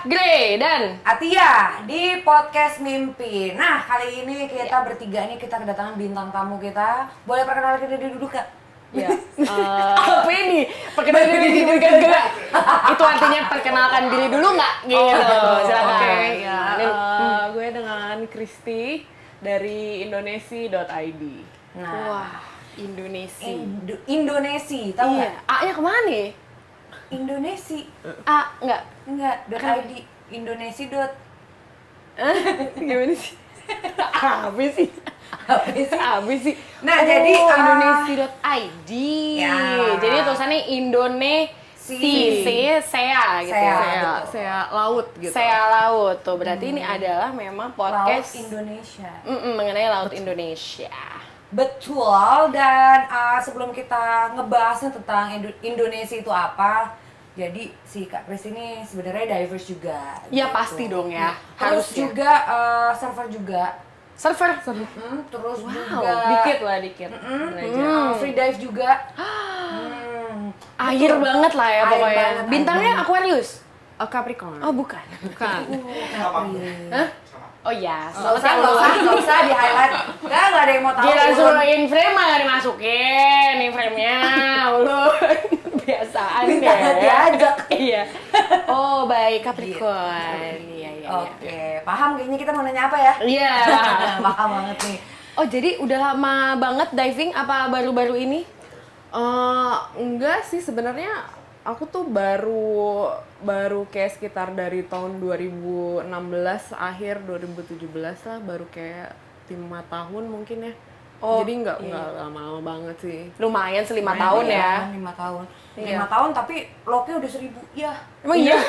Gray dan Atia di podcast Mimpi. Nah, kali ini kita bertiga nih kita kedatangan bintang tamu kita. Boleh perkenalkan diri dulu, Kak? ya apa ini? Perkenalkan diri dulu kan enggak? Itu artinya perkenalkan diri dulu nggak? Gitu. Silakan. Oke, Ya. gue dengan Kristi dari indonesia.id. Nah, Wah, Indonesia. Indonesia, tahu Iya. nggak? A-nya kemana nih? Indonesia. Enggak. Enggak, .id. Indonesia. Gimana sih? Apa sih? Apa sih? Nah, jadi, Indonesia.id. Ya. Jadi tulisannya Indonesia, sea gitu. Sea. Saya laut gitu. Sea laut tuh. Berarti ini adalah memang Laut podcast Indonesia. mengenai laut Indonesia. Betul, dan sebelum kita ngebahasnya tentang Indonesia itu apa, jadi si Kak Kris ini sebenarnya diverse juga. Ya pasti dong ya. Terus Harusnya. juga server juga. Server. Terus Wow, juga Dikit lah, dikit. free dive juga. Air banget lah ya Air pokoknya. banget, Bintangnya air Aquarius. Capricorn. Oh bukan. Bukan. Hah? Oh ya, Nggak usah di highlight. Nggak ada yang mau tahu. Gila suruh in-frame mah nggak dimasukin, in-frame-nya lu biasaan deh. Minta diajak. Iya. Oh baik, Capricorn. Iya, iya, Oke, paham kayaknya kita mau nanya apa ya? Iya. Paham banget nih. Oh jadi udah lama banget diving apa baru-baru ini? Enggak sih, sebenarnya aku tuh baru kayak sekitar dari tahun 2016 akhir 2017 lah, baru kayak 5 tahun mungkin ya. Oh, Jadi nggak iya. lama-lama banget sih. Lumayan 5 tahun ya. 5 tahun. Iya. 5 tahun tapi loknya udah 1000. Ya. Emang iya?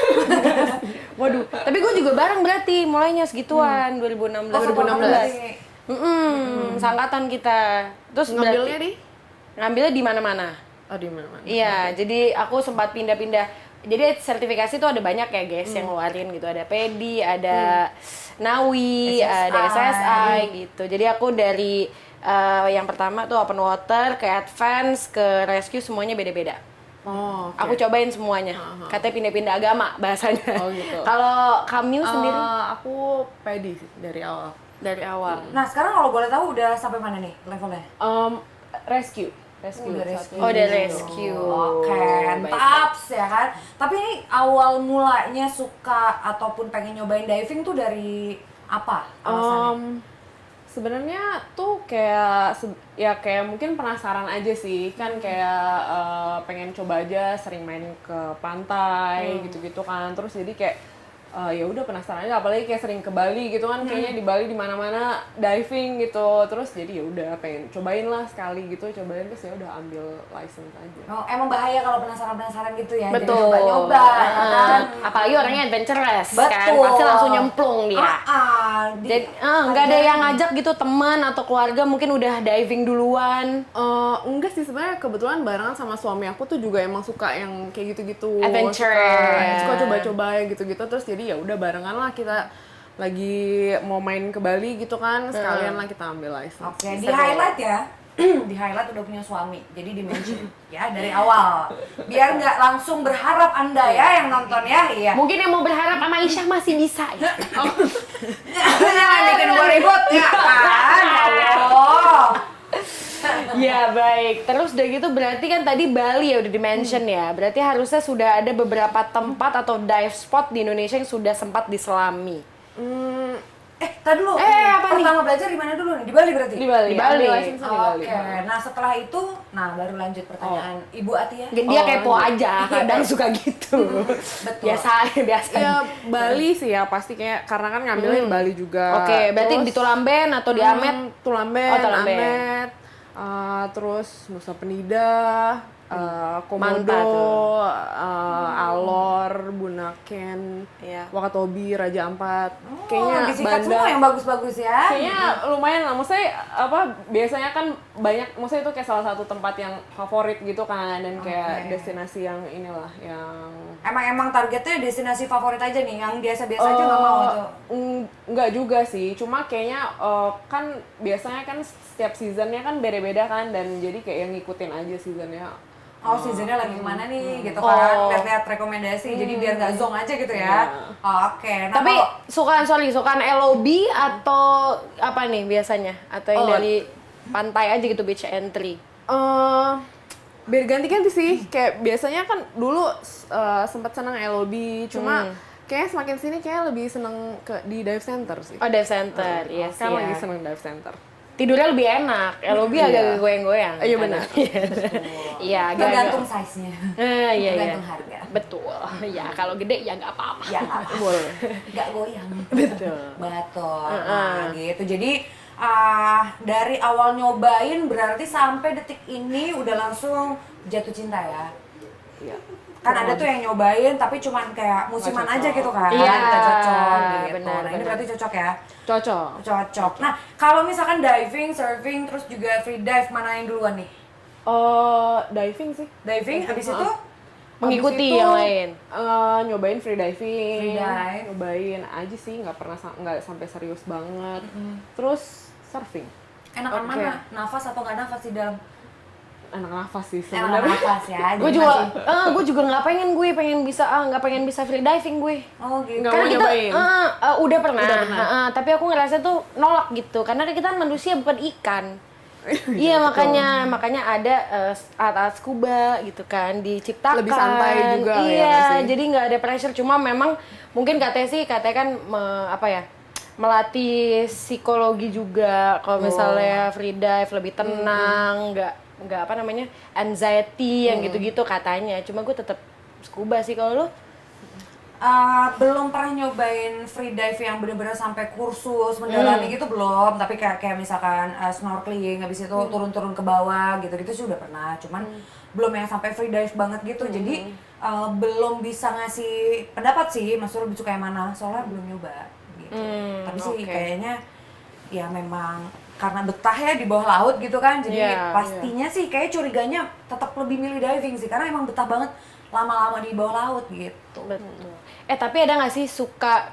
Waduh, tapi gue juga bareng berarti mulainya segituan 2016. 2016. Sangkatan kita. Terus Ngambilnya berarti- ngambilnya di mana-mana. Oh, di mana-mana. Iya, jadi aku sempat pindah-pindah. Jadi sertifikasi tuh ada banyak ya guys yang ngeluarin gitu. Ada PEDI, ada NAWI, ada SSI gitu. Jadi aku dari yang pertama tuh open water, ke advance, ke rescue semuanya beda-beda. Oh, oke. Aku cobain semuanya. Katanya pindah-pindah agama bahasanya. Oh, gitu. Kalau Kamil sendiri Aku pedi sih dari awal. dari awal. Nah, sekarang kalau boleh tahu udah sampai mana nih levelnya? Rescue. Udah rescue. Oh, udah rescue. Oke, Baik. taps ya kan. Tapi ini awal mulanya suka ataupun pengen nyobain diving tuh dari apa alasannya? Sebenarnya tuh kayak kayak mungkin penasaran aja sih, kan kayak pengen coba aja, sering main ke pantai gitu-gitu kan, terus jadi kayak ya udah penasaran aja, apalagi kayak sering ke Bali gitu kan, kayaknya di Bali di mana-mana diving gitu, terus jadi ya udah pengen cobain lah sekali gitu, cobain terus ya udah ambil license aja. Oh, emang bahaya kalau penasaran gitu ya. Jadi Betul. nyoba-nyoba kan. Apalagi orangnya adventurous kan, Betul. pasti langsung nyemplung dia. Jadi nggak ada yang ngajak gitu teman atau keluarga mungkin udah diving duluan. Enggak sih, sebenarnya kebetulan barengan sama suami aku tuh juga emang suka yang kayak gitu-gitu, Adventure. suka coba-coba gitu-gitu, terus jadi ya udah barengan lah, kita lagi mau main ke Bali gitu kan, sekalian lah kita ambil license. Oke, di highlight ya. Di highlight udah punya suami, jadi di mention ya dari awal. Biar nggak langsung berharap Anda ya yang nonton ya. Iya. Mungkin yang mau berharap sama Isyah masih bisa ya. Jangan bikin gue ribut ya kan. Ya Allah. Ya baik, terus udah gitu berarti kan tadi Bali ya udah di-mention ya. Berarti harusnya sudah ada beberapa tempat atau dive spot di Indonesia yang sudah sempat diselami. Tadi dulu. Apa nih? Pertama belajar di mana dulu nih? Di Bali berarti? Di Bali. Di Bali, Bali. license di Bali. Oke, nah setelah itu, nah baru lanjut pertanyaan Ibu Atia. Dia kepo aja, kadang suka gitu. Betul. Biasa. Ya Bali sih ya pasti, kayak karena kan ngambilnya di Bali juga. Oke, berarti Terus, di Tulamben atau di Amet? Tulamben, Oh, Tulamben. Amet, terus Nusa Penida, Mantap Komodo, tuh. Alor, Bunaken, Iya. Wakatobi, Raja Ampat. Oh, Kayaknya disikat Banda. semua yang bagus-bagus ya. Kayaknya lumayan lah, maksudnya biasanya kan banyak, maksudnya itu kayak salah satu tempat yang favorit gitu kan, dan kayak Oke. destinasi yang inilah yang Emang targetnya destinasi favorit aja nih, yang biasa-biasa aja nggak mau tuh. Enggak juga sih, cuma kayaknya kan biasanya kan setiap seasonnya kan beda-beda kan, dan jadi kayak yang ngikutin aja seasonnya. oh seasonnya lagi kemana nih gitu kan, Oh. lihat-lihat rekomendasi, jadi biar nggak zonk aja gitu ya. Oke, nah Tapi kalau sukaan LOB atau apa nih biasanya? Atau yang Oh. dari pantai aja gitu, beach entry? Biar ganti-ganti sih, kayak biasanya kan dulu sempat senang LOB, cuma kayaknya semakin sini kayak lebih seneng di dive center sih. Oh, dive center, iya sih Sekarang lagi ya. seneng dive center. Tidurnya lebih enak, LOB agak goyang-goyang. Iya, kan? benar. Iya, agak tergantung size-nya, iya, tergantung iya. harga. Betul. Ya, kalau gede ya nggak apa-apa. Ya nggak apa-apa. Boleh. Nggak goyang. Betul. Betul. Nah, gitu. Jadi dari awal nyobain berarti sampai detik ini udah langsung jatuh cinta ya. Iya. Kan ada tuh yang nyobain tapi cuman kayak musiman Nggak aja cocok. gitu kan. Iya, Nggak cocok gitu. benar, Nah, ini benar. berarti cocok ya. Cocok. Cocok. Nah, kalau misalkan diving, surfing, terus juga free dive, mana yang duluan nih? Diving sih. Diving, habis itu Mengikuti Habis itu, yang lain. Nyobain free diving. Free dive. Nyobain aja sih, nggak pernah nggak sampai serius banget. Terus surfing. enakan Oke. mana? Nafas atau nggak nafas di dalam? Enak nafas sih Enakan sebenarnya. nafas ya. Gue jadi juga, masih- gue juga nggak pengen nggak pengen bisa free diving gue. Oh gitu. Nggak Karena mau kita nyobain? udah pernah, Udah pernah. tapi aku ngerasa tuh nolak gitu, karena kita manusia bukan ikan. Iya, makanya ada alat scuba gitu kan diciptakan. Lebih santai juga ya, Iya, nggak sih? jadi nggak ada pressure. Cuma memang mungkin katanya kan melatih psikologi juga. Kalau misalnya free dive lebih tenang, nggak apa namanya anxiety yang gitu-gitu katanya. Cuma gue tetap scuba sih. Kalau lu? Belum pernah nyobain free dive yang bener-bener sampai kursus mendalami gitu belum, tapi kayak misalkan snorkeling habis itu turun-turun ke bawah gitu-gitu sih udah pernah, cuman belum yang sampai free dive banget gitu. Jadi belum bisa ngasih pendapat sih, Mas Sur lebih suka yang mana, soalnya belum nyoba gitu. Tapi sih oke. kayaknya ya memang karena betah ya di bawah laut gitu kan, jadi Iya, pastinya sih kayak curiganya tetap lebih milih diving sih, karena emang betah banget lama-lama di bawah laut gitu. Betul. Tapi ada nggak sih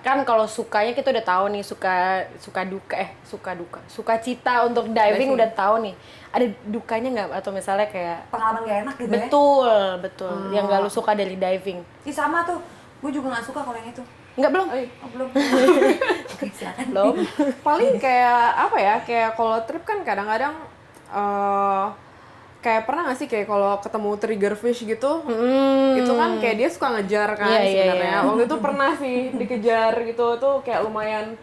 kan kalau sukanya kita udah tahu nih, suka cita untuk diving udah tahu nih. Ada dukanya nggak, atau misalnya kayak Pengalaman gak enak gitu ya? betul yang nggak lu suka dari diving? Ih sama tuh, gue juga gak suka kalau yang itu. Nggak, belum? Oh belum. Oke silakan. Belum. Paling kayak apa ya? Kayak kalau trip kan kadang-kadang kayak pernah nggak sih kayak kalau ketemu trigger fish gitu, itu kan kayak dia suka ngejar kan Iya, iya, sebenarnya. iya. Waktu itu pernah sih dikejar gitu, tuh kayak lumayan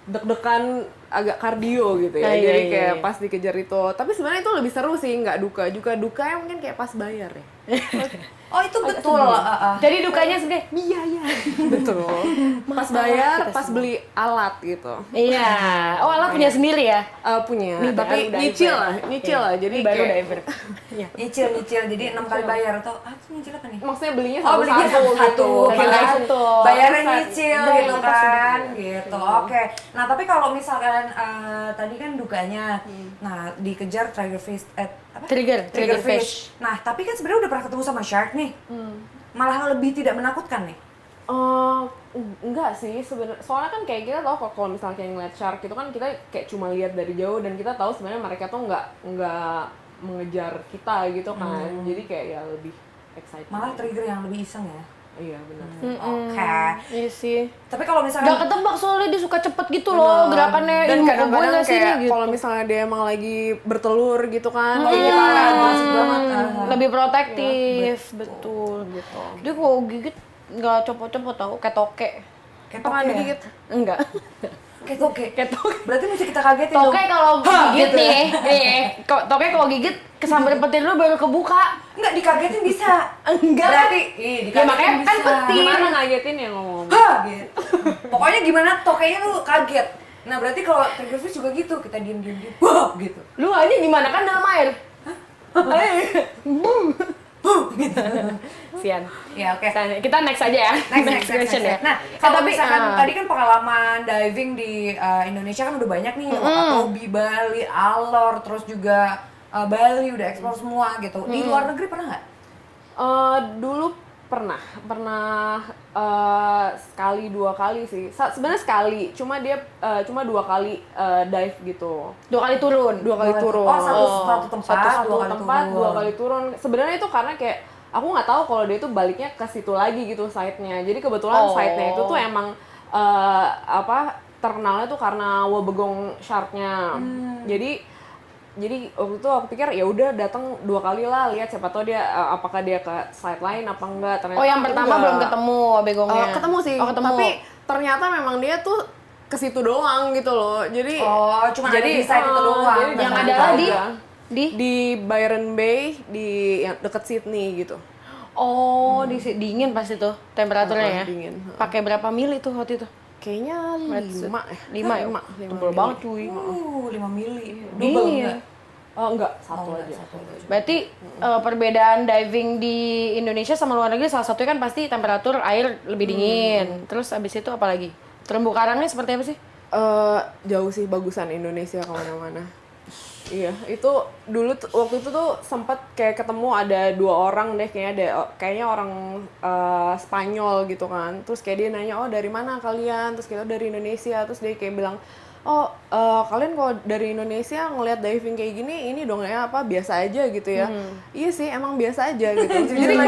deg-degan, agak kardio gitu ya. Ah, iya, Jadi iya, kayak iya. pas dikejar itu. Tapi sebenarnya itu lebih seru sih, nggak duka juga. Dukanya mungkin kayak pas bayar ya. Oh itu betul. Jadi dukanya segede. Iya. Betul. Pas bayar, pas beli alat gitu. Iya. Oh, Ala punya sendiri ya? Punya, Ini tapi baru nyicil diver. lah. Jadi Ini baru kayak- diver. Iya. Nyicil, jadi 6 kali bayar atau itu nyicil apa nih? maksudnya belinya Oh belinya satu-satu satu, gitu. kirain Satu. bayarnya Bukan. nyicil Bayar gitu pas kan, gitu. Oke. Nah tapi kalau misalkan tadi kan dukanya, nah dikejar trigger fish, apa? Trigger fish. Nah tapi kan sebenarnya udah pernah ketemu sama shark nih, malah lebih tidak menakutkan nih. Enggak sih sebenarnya, soalnya kan kayak kita tahu kalau misalnya kayak ngeliat shark itu kan kita kayak cuma lihat dari jauh, dan kita tahu sebenarnya mereka tuh nggak mengejar kita gitu kan. Jadi kayak ya lebih excited. Malah trigger yang lebih iseng ya. Iya benar. Oke. Iya sih. Tapi kalau misalkan Gak ketebak soalnya dia suka cepet gitu loh gerakannya. Dan Ih, mau ke gue kadang-kadang nggak sih kayak nih, gitu. kalau misalnya dia emang lagi bertelur gitu kan, Oh, jadi iya, kita masuk banget. Lebih protektif, betul. gitu. Dia kalau gigit nggak copot-copot tau, kayak toke. kayak Pernah toke ya? digigit? Enggak. Kayak toke. Kayak toke. Berarti mesti kita kagetin Toke dong. kalau gigit gitu nih, toke kalau gigit kesambar petir lu baru kebuka. Enggak dikagetin bisa. Enggak. Berarti Ya makanya kan bisa. petir. Gimana ngagetin ya ngomong? Hah gitu. Pokoknya gimana tokenya tuh kaget. Nah berarti kalau trigger fish juga gitu, kita diem. Wah gitu. Lu aja gimana kan dalam air? Sian. Ya oke. Kita next aja ya. Next question ya. Nah, kalau tapi misalkan tadi kan pengalaman diving di Indonesia kan udah banyak nih, Wakatobi, Bali, Alor, terus juga Bali udah explore semua gitu. Di luar negeri pernah nggak? Dulu pernah sekali 2 kali sih. Sebenarnya sekali, cuma dia cuma 2 kali dive gitu. 2 kali turun. 2 kali turun. Oh, satu tempat, Satu 2 kali tempat, turun. 2 kali turun. Sebenarnya itu karena kayak aku nggak tahu kalau dia itu baliknya ke situ lagi gitu site-nya. Jadi kebetulan site-nya itu tuh emang terkenalnya tuh karena Wobbegong shark-nya. Jadi waktu itu aku pikir ya udah datang 2 kali lah, lihat siapa tahu dia apakah dia ke site lain apa enggak. Ternyata yang pertama enggak. belum ketemu begongnya. Ketemu sih. Oh, ketemu. Tapi ternyata memang dia tuh ke situ doang gitu loh. Jadi cuma ada di site itu doang. jadi yang datang adalah aja. di di Byron Bay di yang deket Sydney gitu. dingin pas itu temperaturnya ya. Dingin. Pakai berapa mili tuh waktu itu? Kayaknya 5 ya. 5 ya? Tebel banget cuy. 5 mili. Dingin. Double enggak? Enggak, satu aja. Berarti perbedaan diving di Indonesia sama luar negeri salah satunya kan pasti temperatur air lebih dingin. Terus abis itu apa lagi? Terumbu karangnya seperti apa sih? Jauh sih bagusan Indonesia kemana-mana. Iya, itu dulu waktu itu tuh sempat kayak ketemu ada 2 orang deh kayaknya orang Spanyol gitu kan. Terus kayak dia nanya, "Oh, dari mana kalian?" Terus kita dari Indonesia. Terus dia kayak bilang, "Oh, kalian kalau dari Indonesia ngelihat diving kayak gini, ini dong ya biasa aja gitu ya." Iya sih, emang biasa aja gitu. Jadi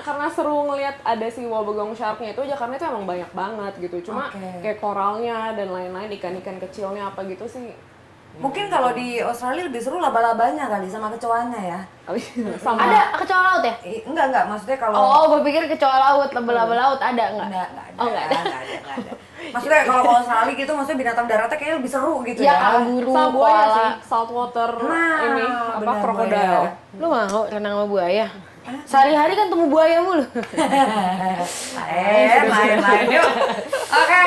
karena seru ngelihat ada si Wobbegong shark-nya itu aja, karena itu emang banyak banget gitu. Cuma kayak koralnya dan lain-lain, ikan-ikan kecilnya apa gitu sih. Mungkin kalau di Australia lebih seru laba-labanya kali sama kecoanya ya. Sama. Ada kecoa laut ya? Enggak, maksudnya kalau Gue pikir kecoa laut, laba-laba laut ada nggak? enggak ada. Enggak ada. Enggak ada. Maksudnya kalau ke Australia gitu maksudnya binatang daratnya kayaknya lebih seru gitu Ya, ya. kanguru, Sama buaya koala. sih, saltwater ini benar, krokodil. buaya. Lu mau renang sama buaya? Sehari-hari kan temu buaya mulu. Main yuk. Oke.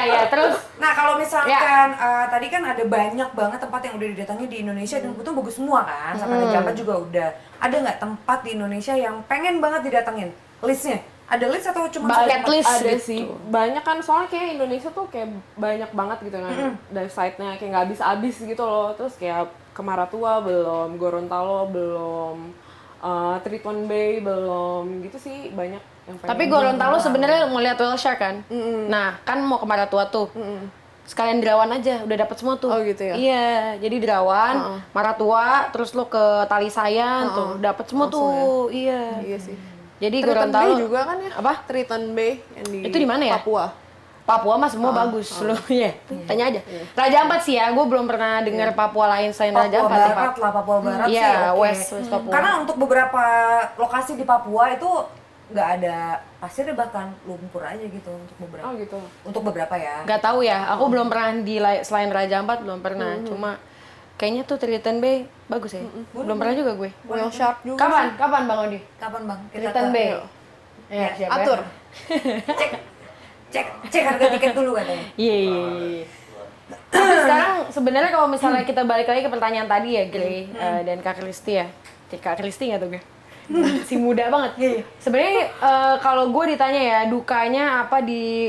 Ya. Terus Nah kalau misalkan tadi kan ada banyak banget tempat yang udah didatangi di Indonesia dan betul bagus semua kan, sampai Raja Ampat juga udah. Ada nggak tempat di Indonesia yang pengen banget didatengin? Listnya? Ada list atau cuma bucket list Ada gitu. sih, banyak kan, soalnya kayak Indonesia tuh kayak banyak banget gitu kan, dive site-nya kayak nggak habis-habis gitu loh. Terus kayak ke Maratua belum, Gorontalo belum, Triton Bay belum, gitu sih banyak yang pengen. Tapi Gorontalo sebenarnya ngeliat whale shark kan? Nah, kan mau ke Maratua tuh. Sekalian Derawan aja, udah dapat semua tuh. Oh, gitu ya? Iya, jadi Derawan, Maratua, terus lo ke Talisayan tuh, dapat semua tuh. Iya. Iya sih. Jadi Triton Gorontalo Bay juga kan ya? Apa? Triton Bay yang Itu di mana ya? Papua. Papua mah semua bagus seluruhnya. Tanya aja. Raja Ampat sih ya, gue belum pernah dengar Papua lain selain Raja Papua Ampat. Barat lah, Papua Barat Iya, sih oke. West Papua. Karena untuk beberapa lokasi di Papua itu nggak ada pasir bahkan lumpur aja gitu untuk beberapa. Oh gitu. Untuk beberapa ya. Gak tahu ya, aku belum pernah selain Raja Ampat belum pernah. Cuma kayaknya tuh Triton Bay bagus ya. Belum pernah juga gue. Whale shark juga. Kapan Bang Odi? Kapan Bang? Triton Bay. Ya, siap ya. Atur. Cek harga tiket dulu katanya. Iya. Tapi sekarang sebenarnya kalau misalnya kita balik lagi ke pertanyaan tadi ya, Grey dan Kak Kristi ya. Kak Kristi nggak tuh gue? Si muda banget. Sebenarnya kalau gue ditanya ya dukanya apa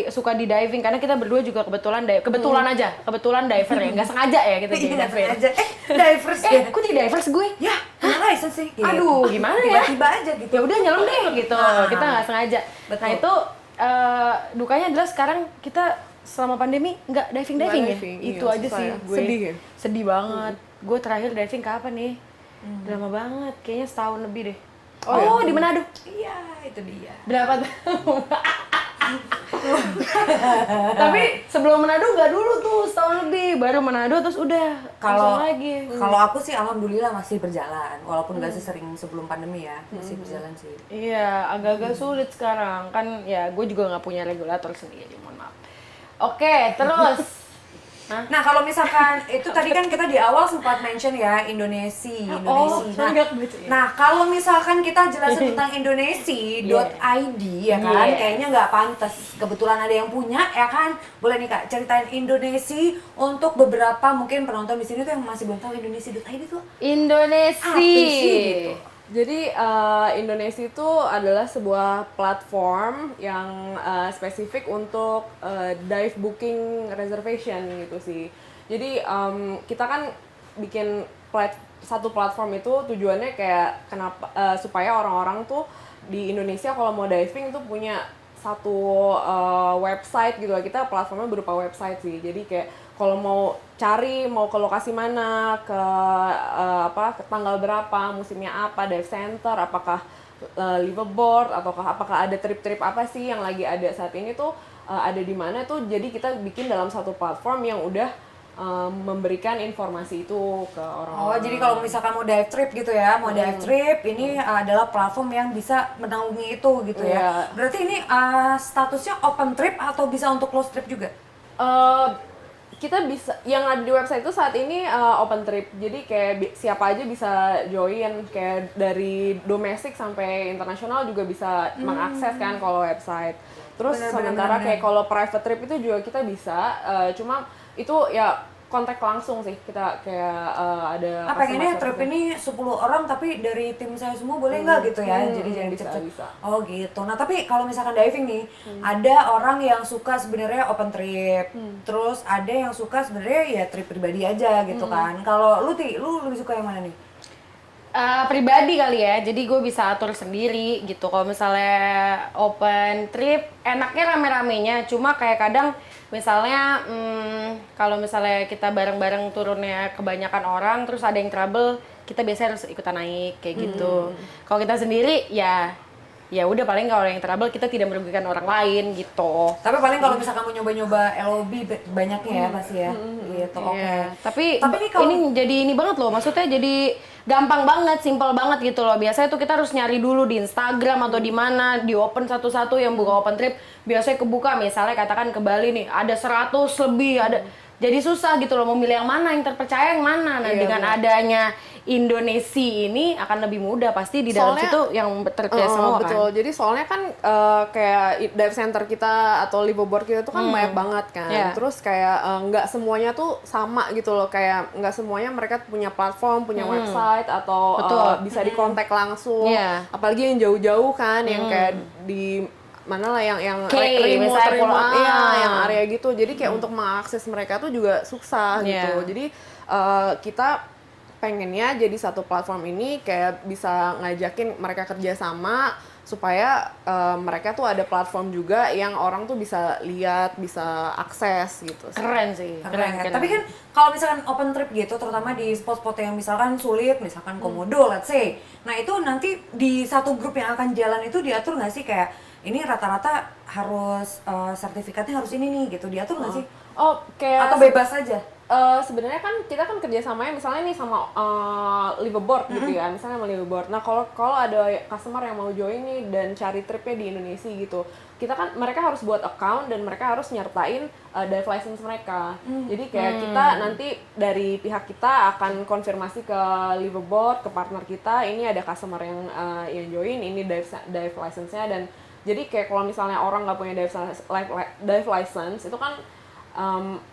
suka di diving, karena kita berdua juga kebetulan diver ya, nggak sengaja ya kita jadi Iya, diver. aja. Divers ya. Kok jadi divers gue? Ya, punya license sih. Gitu. Aduh, gimana ya? Tiba-tiba aja gitu. Ya udah nyelam deh gitu. Nah, Kita nggak sengaja. betul. Nah itu dukanya adalah sekarang kita selama pandemi nggak diving ya. diving, Itu iya, aja susah sih ya. gue. Sedih ya? Sedih banget. Gue terakhir diving kapan nih? Udah lama banget. Kayaknya setahun lebih deh. Oh, di Manado. Iya, itu dia. Berapa tahun? Tapi sebelum Manado nggak dulu tuh setahun lebih, baru Manado terus udah Kalau langsung lagi. Kalau aku sih alhamdulillah masih berjalan, walaupun nggak sesering sebelum pandemi ya, masih berjalan sih. Iya, agak-agak sulit sekarang kan ya. Gue juga nggak punya regulator sendiri, mohon maaf. Oke, terus. Nah kalau misalkan itu tadi kan kita di awal sempat mention ya Indonesia. Nah kalau misalkan kita jelasin tentang Indonesia.id ya kan, kayaknya nggak pantas. Kebetulan ada yang punya ya kan, boleh nih Kak ceritain Indonesia untuk beberapa mungkin penonton di sini tuh yang masih belum tahu Indonesia.id tuh Indonesia. apa sih gitu. Jadi Indonesia itu adalah sebuah platform yang spesifik untuk dive booking reservation gitu sih. Jadi kita kan bikin satu platform itu tujuannya kayak kenapa supaya orang-orang tuh di Indonesia kalau mau diving tuh punya satu website gitu lah. Kita platformnya berupa website sih. Jadi kayak kalau mau cari mau ke lokasi mana, ke ke tanggal berapa, musimnya apa, dive center, apakah liveaboard ataukah apakah ada trip-trip apa sih yang lagi ada saat ini tuh ada di mana tuh. Jadi kita bikin dalam satu platform yang udah memberikan informasi itu ke orang-orang. Oh, jadi kalau misalkan mau dive trip gitu ya, mau dive trip ini adalah platform yang bisa menaungi itu gitu ya. Berarti ini statusnya open trip atau bisa untuk close trip juga? Kita bisa, yang ada di website itu saat ini open trip, jadi kayak siapa aja bisa join, kayak dari domestik sampai internasional juga bisa mengakses kan kalau website. Terus sementara kayak kalau private trip itu juga kita bisa, cuma itu ya kontak langsung sih, kita kayak ada pengennya trip ini 10 orang tapi dari tim saya semua boleh nggak gitu ya, jadi jangan dicet-cet. bisa. Oh gitu. Nah tapi kalau misalkan diving nih, ada orang yang suka sebenarnya open trip, terus ada yang suka sebenarnya ya trip pribadi aja gitu kan. Kalau lu lebih suka yang mana nih? Pribadi kali ya, jadi gue bisa atur sendiri gitu. Kalau misalnya open trip, enaknya rame-ramenya. Cuma kayak kadang misalnya kalau misalnya kita bareng-bareng turunnya kebanyakan orang, terus ada yang trouble, kita biasanya harus ikutan naik kayak gitu. Kalau kita sendiri ya udah, paling kalau yang trouble kita tidak merugikan orang lain gitu. Tapi paling kalau misalkan mau nyoba-nyoba LOB banyaknya ya pasti ya. Gitu. Oke. Tapi ini kalau ini jadi ini banget loh, maksudnya jadi gampang banget, simple banget gitu loh. Biasanya tuh kita harus nyari dulu di Instagram atau di mana, di open satu-satu yang buka open trip. Biasanya kebuka, misalnya katakan ke Bali nih, ada 100 lebih, ada. Jadi susah gitu loh, mau milih yang mana, yang terpercaya yang mana. Nah, dengan adanya Indonesia ini akan lebih mudah pasti di dalam situ yang terpercaya semua kan. Betul, jadi soalnya kan kayak dive center kita atau liveaboard kita tuh kan banyak banget kan. Terus kayak nggak semuanya tuh sama gitu loh, kayak nggak semuanya mereka punya platform, punya website atau bisa dikontak langsung. Apalagi yang jauh-jauh kan, yang kayak di mana lah yang remote yang area gitu. Jadi kayak untuk mengakses mereka tuh juga susah gitu. Jadi kita pengennya jadi satu platform ini kayak bisa ngajakin mereka kerja sama supaya mereka tuh ada platform juga yang orang tuh bisa lihat, bisa akses gitu. Keren sih. Keren. Tapi kan kalau misalkan open trip gitu, terutama di spot-spot yang misalkan sulit, misalkan Komodo, let's say. Nah itu nanti di satu grup yang akan jalan itu diatur nggak sih kayak ini rata-rata harus sertifikatnya harus ini nih gitu, diatur nggak sih? Kayak atau bebas aja? Sebenarnya kan kita kan kerjasamanya misalnya nih sama liveaboard gitu ya, misalnya sama liveaboard. Nah kalau ada customer yang mau join nih dan cari tripnya di Indonesia gitu, kita kan mereka harus buat account dan mereka harus nyertain dive license mereka. Jadi kayak kita nanti dari pihak kita akan konfirmasi ke liveaboard, ke partner kita, ini ada customer yang join, ini dive license-nya. Dan jadi kayak kalau misalnya orang nggak punya dive license itu kan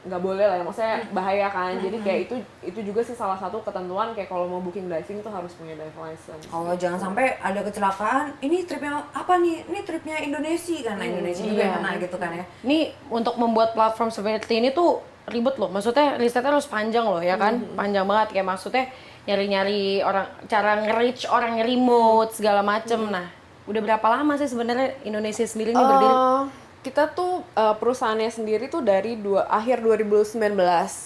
nggak boleh lah ya, maksudnya bahaya kan. Jadi kayak itu juga sih salah satu ketentuan, kayak kalau mau booking diving tuh harus punya dive license. Oh jangan sampai ada kecelakaan, ini tripnya apa nih? Ini tripnya Indonesia kan, Indonesia juga yang kena gitu kan ya. Ini untuk membuat platform seperti ini tuh ribet loh, maksudnya risetnya harus panjang loh ya kan, panjang banget, kayak maksudnya nyari-nyari orang, cara nge-reach orang remote segala macem. Nah udah berapa lama sih sebenarnya Indonesia sendiri ini berdiri? Kita tuh perusahaannya sendiri tuh dari akhir 2019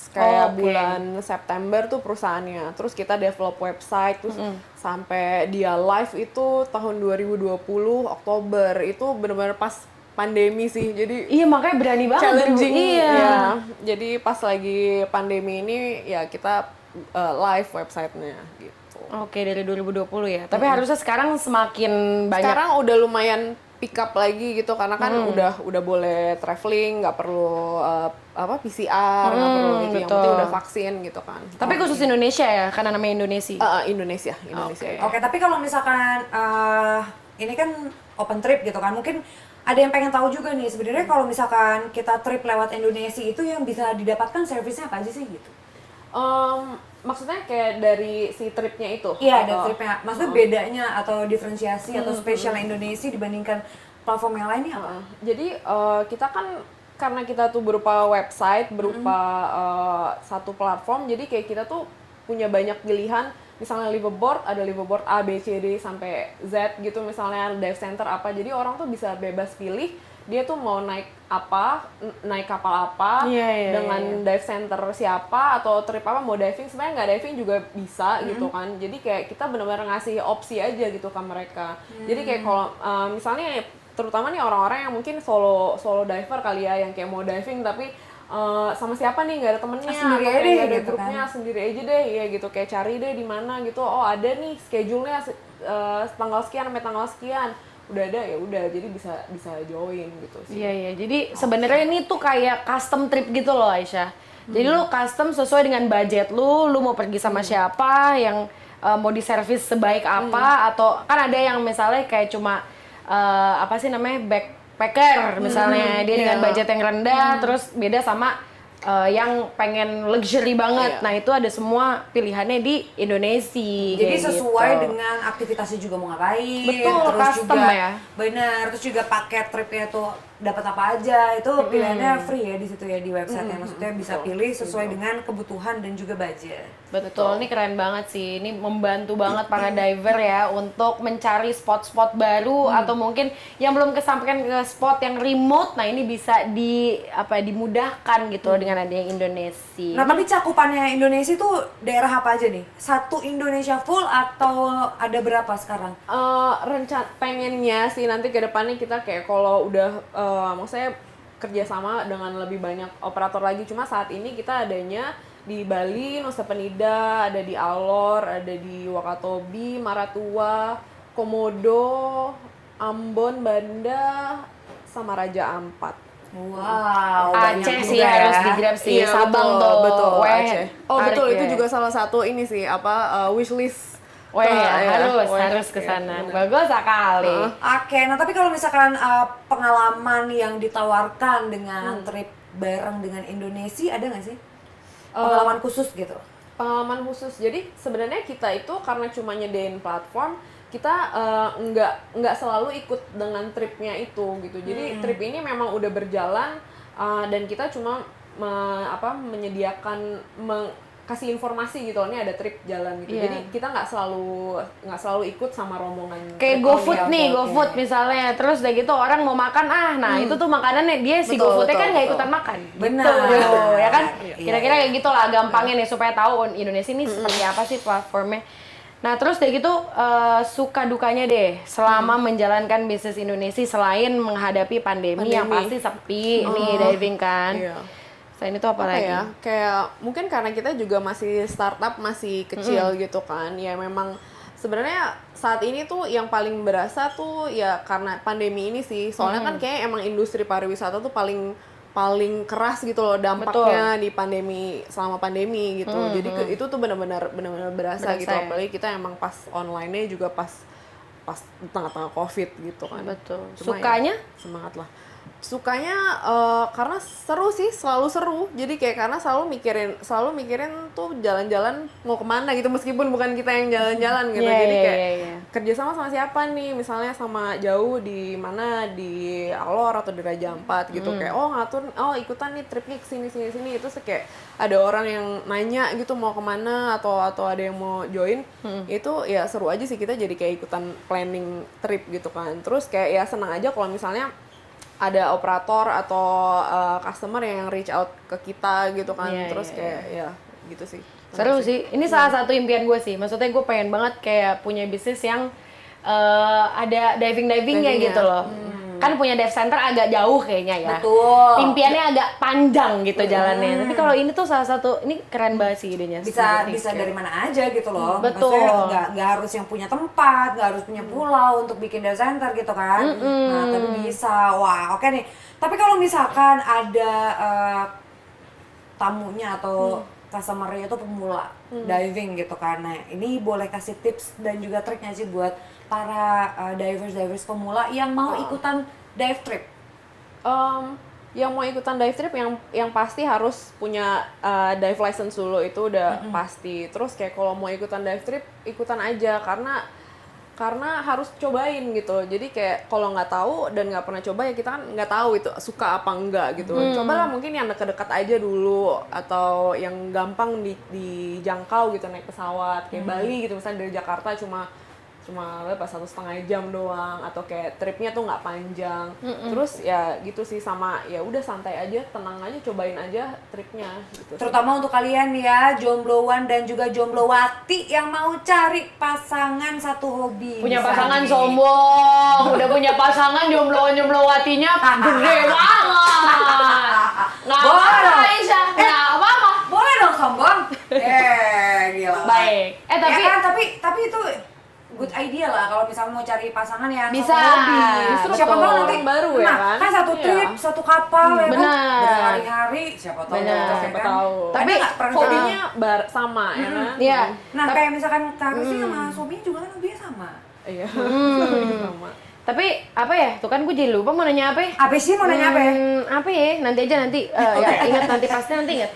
kayak bulan September tuh perusahaannya. Terus kita develop website terus sampai dia live itu tahun 2020 Oktober. Itu benar-benar pas pandemi sih. Jadi iya makanya berani banget, challenging. Iya. Jadi pas lagi pandemi ini ya kita live websitenya gitu. Oke, dari 2020 ya. Tapi harusnya sekarang semakin banyak. Sekarang udah lumayan pick up lagi gitu karena kan udah boleh traveling, nggak perlu PCR, nggak perlu itu, yang penting udah vaksin gitu kan. Tapi khusus Indonesia ya, karena namanya Indonesia. Indonesia. Okay. Ya. Oke, tapi kalau misalkan ini kan open trip gitu kan, mungkin ada yang pengen tahu juga nih sebenarnya kalau misalkan kita trip lewat Indonesia itu yang bisa didapatkan servisnya apa aja sih gitu? Maksudnya kayak dari si tripnya itu? Iya, dari tripnya. Maksudnya bedanya atau diferensiasi atau spesial Indonesia dibandingkan platform yang lainnya apa? Jadi kita kan karena kita tuh berupa website, berupa satu platform, jadi kayak kita tuh punya banyak pilihan misalnya liveaboard, ada liveaboard A, B, C, D sampai Z gitu, misalnya dive center apa. Jadi orang tuh bisa bebas pilih dia tuh mau naik apa, naik kapal apa, dengan dive center siapa atau trip apa, mau diving, sebenarnya nggak diving juga bisa gitu kan. Jadi kayak kita benar-benar ngasih opsi aja gitu ke mereka. Jadi kayak kalau misalnya terutama nih orang-orang yang mungkin solo diver kali ya, yang kayak mau diving tapi sama siapa nih, nggak ada temennya sendiri atau aja kayak nggak ada gitu grupnya, kan. sendiri aja deh ya gitu, kayak cari deh di mana gitu, oh ada nih schedule-nya tanggal sekian sampai tanggal sekian, udah ada ya udah, jadi bisa join gitu sih. Iya. Jadi sebenarnya ini tuh kayak custom trip gitu loh, Aisyah. Jadi lu custom sesuai dengan budget lu mau pergi sama siapa, yang mau diservis sebaik apa, atau kan ada yang misalnya kayak cuma apa sih namanya, backpacker misalnya, dia dengan budget yang rendah, terus beda sama yang pengen luxury banget. Nah itu ada semua pilihannya di Indonesia. Jadi kayak sesuai gitu. dengan aktivitasnya juga mau ngapain. Betul, terus custom juga, ya. Bener, terus juga paket tripnya tuh dapat apa aja, itu pilihannya free ya di situ ya, di website-nya. Maksudnya bisa pilih sesuai dengan kebutuhan dan juga budget. Betul, ini keren banget sih. Ini membantu banget para diver ya untuk mencari spot-spot baru, atau mungkin yang belum kesampaian ke spot yang remote. Nah, ini bisa dimudahkan gitu dengan adanya Indonesia. Nah, tapi cakupannya Indonesia tuh daerah apa aja nih? Satu Indonesia full atau ada berapa sekarang? Rencana pengennya sih nanti ke depannya kita kayak kalau udah maksudnya kerjasama dengan lebih banyak operator lagi. Cuma saat ini kita adanya di Bali, Nusa Penida, ada di Alor, ada di Wakatobi, Maratua, Komodo, Ambon, Banda, sama Raja Ampat. Wow, Aceh banyak sih juga harus ya. digrab sih. Iya, Sabang betul, tuh. betul, Weh, Aceh. Oh betul, tarik itu ya. juga salah satu ini sih, wishlist. Weh, Iya, harus ke sana. Bagus sekali. Oke, nah tapi kalau misalkan pengalaman yang ditawarkan dengan trip bareng dengan Indonesia, ada nggak sih? Pengalaman khusus gitu? Pengalaman khusus. Jadi sebenarnya kita itu karena cuma nyedain platform, kita nggak selalu ikut dengan tripnya itu gitu. Jadi trip ini memang udah berjalan, dan kita cuma menyediakan kasih informasi gitu, ini ada trip jalan gitu. Iya. Jadi kita nggak selalu ikut sama rombongan. Kayak trip. GoFood oke, nih, oke. GoFood misalnya. Terus udah gitu orang mau makan, nah itu tuh makanannya dia si Betul, GoFoodnya kan betul, nggak betul. ikutan makan. Benar. Gitu, ya kan? Iya. Kira-kira kayak gitulah gampangnya nih supaya tahu Indonesia ini seperti apa sih platformnya. Nah terus dari gitu suka dukanya deh selama menjalankan bisnis Indonesia selain menghadapi pandemi yang pasti sepi nih diving kan. Iya. Selain itu apa lagi? Ya, kayak mungkin karena kita juga masih startup, masih kecil gitu kan, ya memang sebenarnya saat ini tuh yang paling berasa tuh ya karena pandemi ini sih, soalnya kan kayak emang industri pariwisata tuh paling keras gitu loh dampaknya di pandemi, selama pandemi gitu. Jadi itu tuh benar-benar berasa gitu, ya. apalagi kita emang pas online-nya juga pas tengah-tengah COVID gitu kan. Betul. Cuma Sukanya? ya, semangat lah. Sukanya karena seru sih, selalu seru. Jadi kayak karena selalu mikirin tuh jalan-jalan mau kemana gitu, meskipun bukan kita yang jalan-jalan gitu. Iya, Jadi iya, kayak iya. kerjasama sama siapa nih, misalnya sama jauh di mana, di Alor atau di Raja Ampat gitu. Kayak ikutan nih tripnya kesini itu kayak ada orang yang nanya gitu mau kemana atau ada yang mau join. Itu ya seru aja sih, kita jadi kayak ikutan planning trip gitu kan. Terus kayak ya senang aja kalau misalnya ada operator atau customer yang reach out ke kita gitu kan. Iya, Terus iya, kayak ya gitu sih. Seru sih. Ini salah satu impian gue sih. Maksudnya gue pengen banget kayak punya bisnis yang ada divingnya Divingnya. gitu loh. Kan punya dive center agak jauh kayaknya ya. Betul. Impiannya agak panjang gitu jalannya. Tapi kalau ini tuh salah satu, ini keren banget sih idenya. bisa Sebenarnya. bisa dari mana aja gitu loh. Betul. Maksudnya nggak harus yang punya tempat, nggak harus punya pulau untuk bikin dive center gitu kan. Nah tapi bisa. Wah oke nih. Tapi kalau misalkan ada tamunya atau customer-nya tuh pemula diving gitu kan. Nah ini boleh kasih tips dan juga triknya sih buat para divers pemula yang mau ikutan dive trip. Yang mau ikutan dive trip yang pasti harus punya dive license dulu, itu udah pasti. Terus kayak kalau mau ikutan dive trip ikutan aja, karena karena harus cobain gitu. Jadi kayak kalau nggak tahu dan nggak pernah coba ya kita kan nggak tahu itu suka apa enggak gitu. Cobalah mungkin yang dekat-dekat aja dulu atau yang gampang dijangkau gitu, naik pesawat kayak Bali gitu misalnya dari Jakarta cuma berapa 1,5 jam doang, atau kayak tripnya tuh nggak panjang. Terus ya gitu sih, sama ya udah santai aja, tenang aja, cobain aja tripnya gitu. Terutama untuk kalian ya, jombloan dan juga jomblowati yang mau cari pasangan satu hobi. Punya Bisa pasangan nih. sombong, udah punya pasangan jomblo-jomblowatinya gede banget. Nggak Boleh apa-apa dong. Aisyah, nggak apa-apa. Boleh dong sombong. Gila. Baik. Tapi Ya kan, tapi itu good idea lah kalau misalnya mau cari pasangan yang Bisa. satu hobi. Justru Siapa betul. tahu nanti Orang baru ya kan? kan satu Iya. trip, satu kapal ya kan. Benar. Berhari-hari siapa tahu. Benar. ya Siapa kan? tahu. Ada Tapi nggak pernah hobinya sama ya kan? Iya. Nah, kayak misalkan Kak Kristi sama suaminya juga kan hobinya sama. Iya. Sama. Tapi apa ya? Tuh kan gue jadi lupa mau nanya apa ya? Apa sih mau nanya apa ya? Apa ya? Nanti aja nanti. Ya, ingat nanti pasti nanti ingat.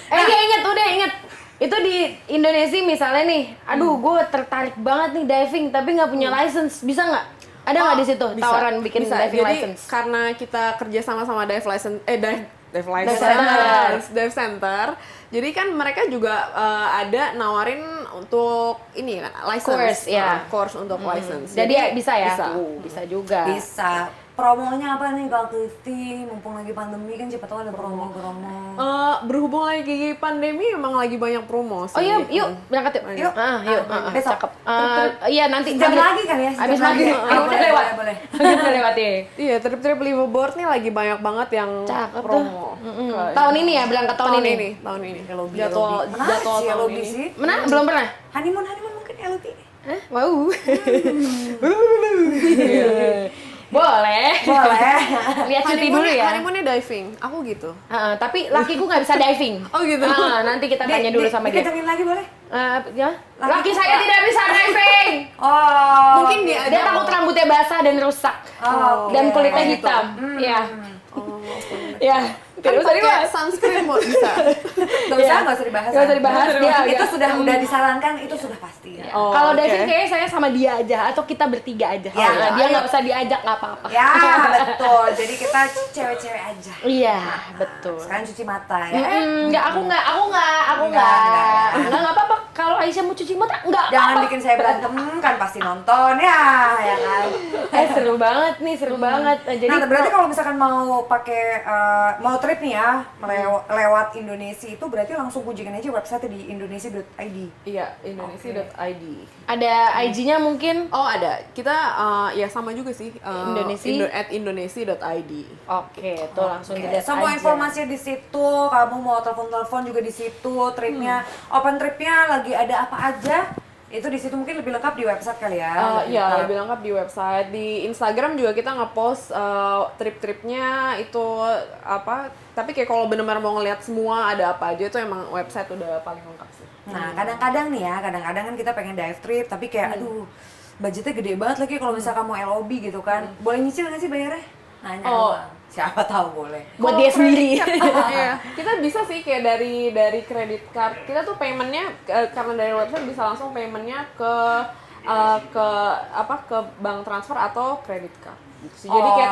Iya ingat, udah ingat. Itu di Indonesia misalnya nih, aduh gue tertarik banget nih diving tapi nggak punya license, bisa nggak? Ada nggak di situ Bisa. tawaran bikin Bisa. diving Jadi, license? karena kita kerja sama dive license, dive license, center. dive center. Jadi kan mereka juga ada nawarin untuk ini kan license, Course, ya. course untuk license. Jadi bisa ya? Bisa. Bisa juga. Bisa. Promonya apa nih Kak Kristi? Mumpung lagi pandemi kan siapa tahu ada promo-promo. Berhubung lagi pandemi emang lagi banyak promo sih. Oh iya, yuk berangkat yuk. Yuk. Yuk. Besok. Cakep. Iya nanti Sejam lagi kan ya? Abis Sejam maghrib. lagi. Ah, udah Boleh, lewat. boleh. Udah lewat ya. Iya, trip-trip liveaboard nih lagi banyak banget yang Cakep tuh. promo. Tahun ini ya, berangkat tahun ini. Tahun ini. LOB. Jadwal Menarik jadwal sih tahun LOB ini. sih. Mana? Belum pernah? Honeymoon mungkin LOB. Hah? Wow. Boleh. Boleh. Lihat cuti dulu ya. Honeymoonnya diving. Aku gitu. Tapi lakiku nggak bisa diving. Oh gitu. Nanti kita tanya dulu sama dia. Dikencengin lagi boleh? Ya. Laki saya tidak bisa diving. Oh. Mungkin dia Dia takut rambutnya basah dan rusak. Oh, Dan oke. kulitnya Oh, gitu. hitam. Iya. Oh, Ya. Terus tadi pakai Mas. sunscreen mau bisa. Nggak usah, nggak usah dibahas. Nggak usah dibahas, dia Itu agak- udah disarankan, itu sudah pasti ya. Oh, Kalau oke. diving kayaknya saya sama dia aja atau kita bertiga aja. Ya, Dia ayo. nggak usah diajak nggak apa-apa. Ya, betul. Jadi kita cewek-cewek aja. Iya, betul. Sekarang cuci mata ya. Enggak, aku Enggak, Enggak apa-apa. Kalau Aisyah mau cuci mata, enggak Jangan apa-apa. bikin saya berantem, kan pasti nonton ya kan. Seru banget nih, seru banget. Jadi Nah, berarti kalau misalkan mau pakai mau trip nih ya, lewat Indonesia itu berarti langsung kunjungin aja website di indonesia.id. Iya, indonesia.id. ada IG-nya mungkin. Oh, ada. Kita ya sama juga sih. Indonesia? @indonesia.id. Oke, tuh langsung dilihat Semua aja. informasi di situ, kamu mau telepon-telepon juga di situ, tripnya, open tripnya lagi ada apa aja, itu di situ mungkin lebih lengkap di website kali ya. Iya, lebih lengkap di website. Di Instagram juga kita nge-post trip-tripnya itu apa. Tapi kayak kalau benar-benar mau ngeliat semua ada apa aja itu emang website udah paling lengkap sih. Nah, kadang-kadang nih ya, kadang-kadang kan kita pengen dive trip, tapi kayak aduh, budgetnya gede banget lagi kalau misalkan mau LOB gitu kan. Boleh nyicil nggak sih bayarnya? Nanya Oh. doang. Siapa tahu boleh. Buat dia sendiri. Iya, kita bisa sih kayak dari credit card. Kita tuh paymentnya karena dari website bisa langsung paymentnya ke bank transfer atau credit card. Gitu sih. Jadi Oh, kayak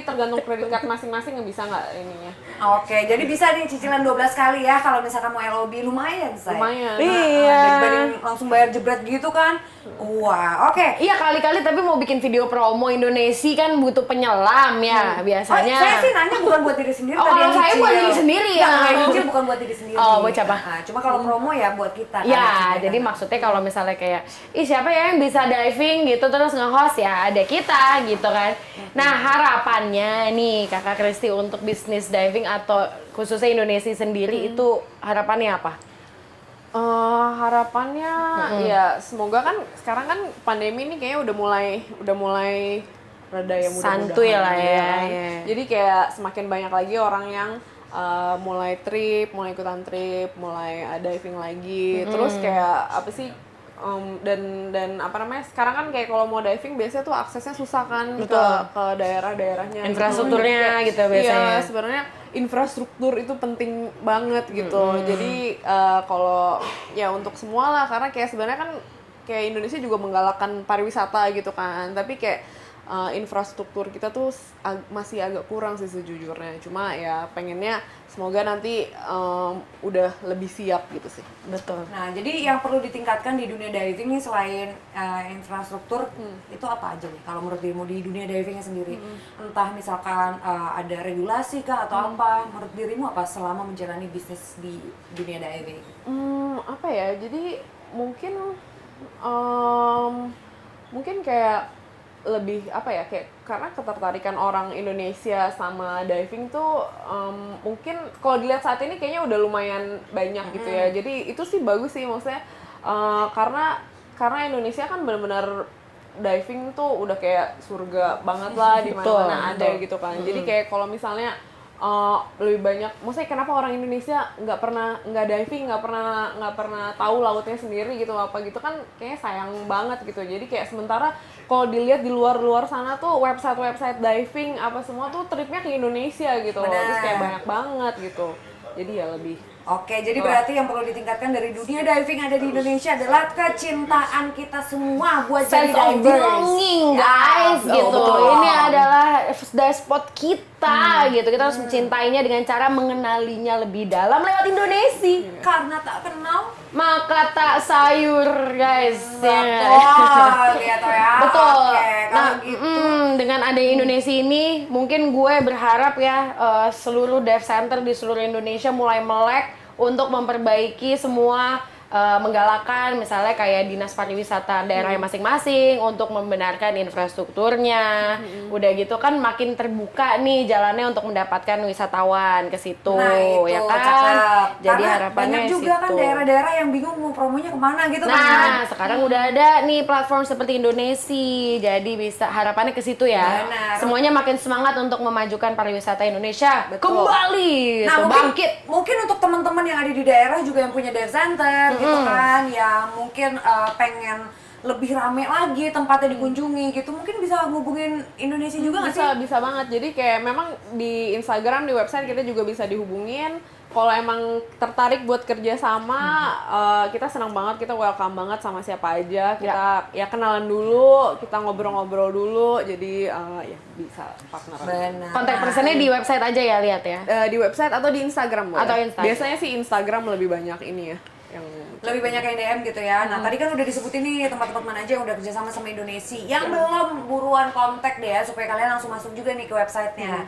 tergantung credit card masing-masing yang bisa nggak ininya. Oke, jadi bisa nih cicilan 12 kali ya kalau misalkan mau LOB, lumayan say. Lumayan. Iya. Dibanding langsung bayar jebret gitu kan. Wah, oke. Iya kali-kali tapi mau bikin video promo Indonesia kan butuh penyelam ya biasanya. Oh, saya sih nanya bukan buat diri sendiri. Oh, tadi kalau yang saya nyicil. buat diri sendiri ya. Nggak, yang nyicil bukan buat diri sendiri. Oh, buat siapa? Nah, cuma kalau promo ya buat kita. kan, Ya, maksudnya jadi kan. maksudnya kalau misalnya kayak, siapa ya yang bisa diving gitu terus nge-host ya ada kita gitu kan. Nah harapannya nih Kakak Kristi untuk bisnis diving atau khususnya Indonesia sendiri itu harapannya apa? Harapannya ya semoga kan sekarang kan pandemi ini kayaknya udah mulai reda ya mudah-mudahan. Santuy lah ya, kan. ya. Jadi kayak semakin banyak lagi orang yang mulai ikutan trip, mulai diving lagi. Terus kayak apa sih dan apa namanya? Sekarang kan kayak kalau mau diving biasanya tuh aksesnya susah kan ke daerah-daerahnya. Infrastrukturnya gitu Iya, biasanya. sebenarnya infrastruktur itu penting banget gitu. Jadi kalau ya untuk semua lah karena kayak sebenarnya kan kayak Indonesia juga menggalakkan pariwisata gitu kan, tapi kayak infrastruktur kita tuh masih agak kurang sih sejujurnya. Cuma ya pengennya semoga nanti udah lebih siap gitu sih. Betul. Nah, jadi yang perlu ditingkatkan di dunia diving nih selain infrastruktur itu apa aja nih? Kalau menurut dirimu di dunia divingnya sendiri, entah misalkan ada regulasi kah atau apa? Menurut dirimu apa selama menjalani bisnis di dunia diving? Apa ya? Jadi mungkin kayak lebih apa ya, kayak karena ketertarikan orang Indonesia sama diving tuh mungkin kalau dilihat saat ini kayaknya udah lumayan banyak gitu ya. Jadi itu sih bagus sih, maksudnya karena Indonesia kan benar-benar diving tuh udah kayak surga banget lah, di mana-mana ada gitu kan. Jadi kayak kalau misalnya lebih banyak, maksudnya kenapa orang Indonesia nggak diving, nggak pernah tahu lautnya sendiri gitu apa gitu kan, kayaknya sayang banget gitu. Jadi kayak sementara kalau dilihat di luar sana tuh website diving apa semua tuh tripnya ke Indonesia gitu. Terus kayak banyak banget gitu. Jadi ya lebih. Oke, jadi berarti yang perlu ditingkatkan dari dunia diving ada di Indonesia adalah kecintaan kita semua buat jadi Sense of divers. belonging, guys, gitu. betul. Ini adalah dive spot kita, gitu. Kita harus mencintainya dengan cara mengenalinya lebih dalam lewat Indonesia. Karena tak kenal, Maka tak sayur, guys. betul, gitu ya. Betul. Oke, kalau Nah, gitu. dengan adanya Indonesia ini, mungkin gue berharap ya seluruh dive center di seluruh Indonesia mulai melek untuk memperbaiki semua, menggalakkan misalnya kayak dinas pariwisata daerahnya masing-masing untuk membenarkan infrastrukturnya. Udah gitu kan makin terbuka nih jalannya untuk mendapatkan wisatawan ke situ, Nah, itu, ya kan? cakep. Jadi Karena harapannya banyak juga kan situ. daerah-daerah yang bingung mau promonya kemana gitu kan. Nah, sekarang udah ada nih platform seperti Indonesia, jadi bisa harapannya ke situ ya. Benar. Semuanya makin semangat untuk memajukan pariwisata Indonesia. Betul. Kembali, Nah, tuh, bangkit. mungkin untuk teman-teman yang ada di daerah juga yang punya dive center gitu kan, yang mungkin pengen lebih rame lagi tempatnya dikunjungi gitu, mungkin bisa ngubungin Indonesia juga nggak sih? Bisa banget. Jadi kayak memang di Instagram, di website kita juga bisa dihubungin. Kalau emang tertarik buat kerja sama, kita senang banget, kita welcome banget sama siapa aja. Kita ya kenalan dulu, kita ngobrol-ngobrol dulu. Jadi ya bisa partner. Benar. Kontak personnya di website aja ya, lihat ya. Di website atau di Instagram boleh. Atau Instagram. Biasanya sih Instagram lebih banyak ini ya, yang Lebih banyak yang DM gitu ya. Nah, tadi kan udah disebutin nih tempat-tempat mana aja yang udah kerjasama sama Indonesia. Yang belum, buruan kontak deh ya supaya kalian langsung masuk juga nih ke websitenya.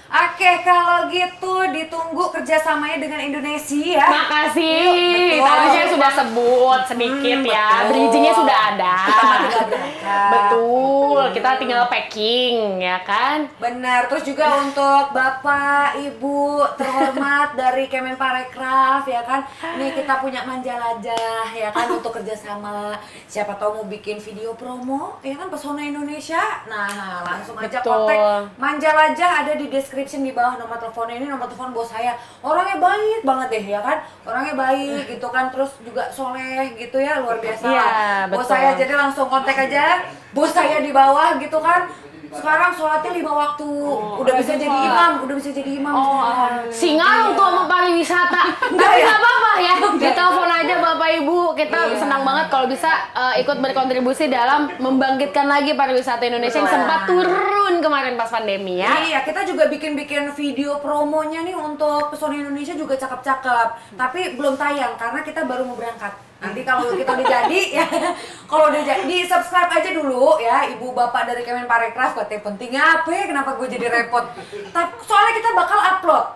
Oke, kalau gitu ditunggu kerjasamanya dengan Indonesia ya. Makasih. Betul. Tadi saya sudah sebut sedikit ya. betul. Bridging-nya sudah ada. Kita tinggal berangkat. Betul. Kita tinggal packing ya kan. Benar, terus juga untuk Bapak, Ibu terhormat dari Kemenparekraf ya kan. Nih kita punya Manjalajah ya kan untuk kerjasama. Siapa tahu mau bikin video promo ya kan Pesona Indonesia. Nah, langsung aja Betul. kontak Manjalajah, ada di deskripsi di bawah nomor teleponnya. Ini nomor telepon bos saya. Orangnya baik banget deh ya kan. Orangnya baik gitu kan, terus juga soleh gitu ya, luar biasa. Iya, Bos betul. saya, jadi langsung kontak aja. Bos saya di bawah gitu kan. Sekarang sholatnya 5 waktu, udah bisa jadi imam, sekarang. Singa untuk sama pariwisata. Tapi nggak apa-apa ya. Ditelepon aja Bapak Ibu. Kita senang banget kalau bisa ikut berkontribusi dalam membangkitkan lagi pariwisata Indonesia yang sempat turun kemarin pas pandemi ya. Iya, kita juga bikin video promonya nih untuk Pesona Indonesia juga cakep-cakep. Tapi belum tayang karena kita baru mau berangkat. Nanti kalau kita udah jadi ya, kalau udah jadi di-subscribe aja dulu ya Ibu Bapak dari Kemenparekraf. Katanya penting apa ya, kenapa gue jadi repot. Soalnya kita bakal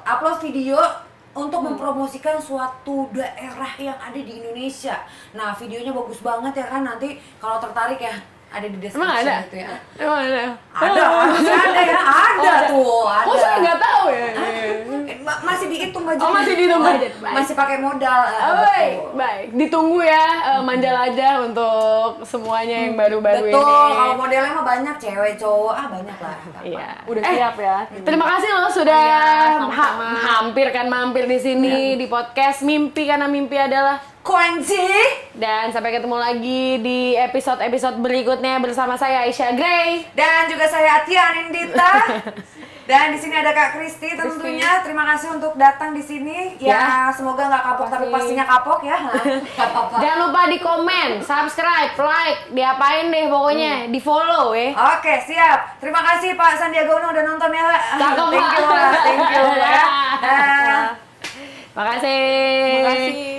upload video untuk mempromosikan suatu daerah yang ada di Indonesia. Nah, videonya bagus banget ya kan, nanti kalau tertarik ya ada di description. Emang ada? Gitu ya. Emang ada? Ada ya, ada tuh, ada. Kok saya nggak tahu ya? Masih dihitung baju. Oh, masih dihitung budget. Masih pakai modal. Baik, baik. Ditunggu ya Manjalajah untuk semuanya yang baru-baru ini. Betul, kalau modelnya mah banyak, cewek, cowok, banyak lah. Iya. Udah siap ya. Terima kasih loh sudah sama-sama. hampir kan mampir di sini di podcast Mimpi Karena Mimpi Adalah Kunci. Dan sampai ketemu lagi di episode-episode berikutnya bersama saya Aisyah Gray. Dan juga saya Atia Anindita. Dan di sini ada Kak Kristi tentunya. Terima kasih untuk datang di sini. Ya, semoga nggak kapok tapi pastinya kapok ya. Nggak apa-apa. Jangan lupa di komen, subscribe, like, diapain deh pokoknya, di follow ya. Oke, siap. Terima kasih Pak Sandiaga Uno udah nonton ya. Cakep, Thank you, Pak. thank you ya. Makasih. Makasih.